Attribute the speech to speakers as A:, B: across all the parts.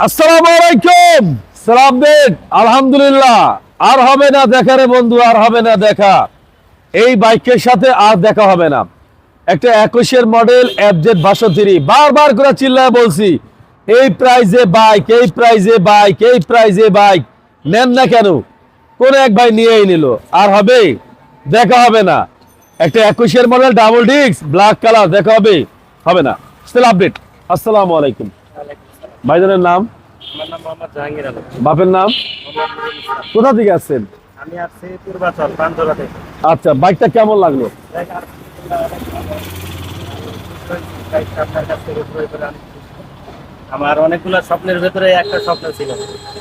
A: আসসালামু আলাইকুম। সালাম দেন। আলহামদুলিল্লাহ। আর হবে না দেখা রে বন্ধু, আর হবে না দেখা। এই বাইকের সাথে আর দেখা হবে না। একটা 21-এর মডেল এফজেড 62, বারবার করে চিল্লায় বলছি এই প্রাইজে বাইক, এই প্রাইজে বাইক, এই প্রাইজে বাইক নেন না কেন? কোন এক ভাই নিয়েই নিল। আর হবে? দেখা হবে না। একটা 21-এর model double disc black colour দেখা হবে? হবে না। Still update. আসসালামু আলাইকুম। ভাইজানের নাম?
B: আমার নাম মোহাম্মদ জাহাঙ্গীর আলম।
A: বাপের নাম?
B: মোহাম্মদ নুরুল ইসলাম।
A: কোথা থেকে আসছেন?
B: আমি আসছি পূর্বাচল পান্থরা থেকে।
A: আচ্ছা, বাইকটা কেমন লাগলো?
B: বাইকটা আপনার কাছ থেকে ক্রয় করে আমি খুশি। আমার অনেকগুলো স্বপ্নের ভেতরে একটা স্বপ্ন ছিল,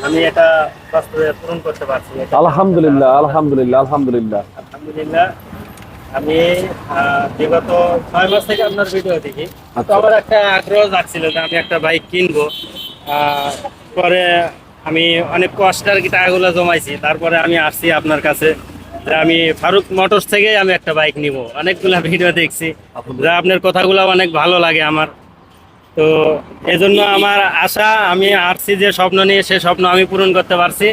B: আমি এটা বাস্তবে পূরণ করতে পারছি।
A: আলহামদুলিল্লাহ, আলহামদুলিল্লাহ, আলহামদুলিল্লাহ।
B: আলহামদুলিল্লাহ। আমি বিগত 6 মাস থেকে আপনার ভিডিও দেখি, তো
A: আচ্ছা।
B: আমার একটা আগ্রহ জাগছিল যে আমি একটা বাইক কিনবো। পরে আমি অনেক কষ্ট আর কি টাকাগুলো জমাইছি, তারপরে আমি আসছি আপনার কাছে যে আমি ফারুক মোটরস থেকে আমি একটা বাইক নিব। অনেকগুলা ভিডিও দেখছি, যা আপনার কথাগুলো অনেক ভালো লাগে আমার। তো এজন্য আমার আশা, আমি আসছি যে স্বপ্ন নিয়ে, সে স্বপ্ন আমি পূরণ করতে পারছি।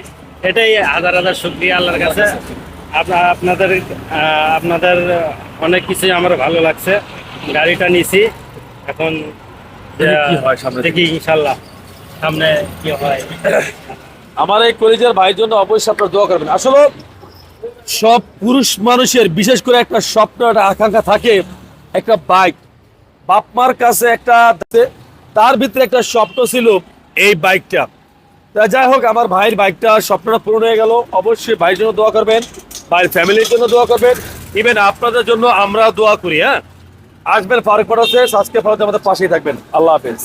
B: এটাই হাজার হাজার শুকরিয়া আল্লাহর কাছে। আপনাদের আপনাদের অনেক কিছুই আমার ভালো লাগছে। গাড়িটা নিছি, এখন
A: কি হয় সামনে?
B: দেখি ইনশাল্লাহ সামনে কি হয়।
A: আমার এই কলেজের ভাইয়ের জন্য অবশ্যই আপনারা দোয়া করবেন। আসলে সব পুরুষ মানুষের বিশেষ করে একটা স্বপ্ন, একটা আকাঙ্ক্ষা থাকে, একটা বাইক। বাপ মার কাছে একটা, তার ভিতরে একটা স্বপ্ন ছিল এই বাইকটা। তা যাই হোক, আমার ভাইয়ের বাইকটা স্বপ্নটা পূরণ হয়ে গেল। অবশ্যই ভাইয়ের জন্য দোয়া করবেন, ভাইয়ের ফ্যামিলির জন্য দোয়া করবেন, ইভেন আপনাদের জন্য আমরা দোয়া করি। হ্যাঁ, আসবেন ফারুক মোটরসে, সাবস্ক্রাইব করতে আমাদের পাশেই থাকবেন। আল্লাহ হাফেজ।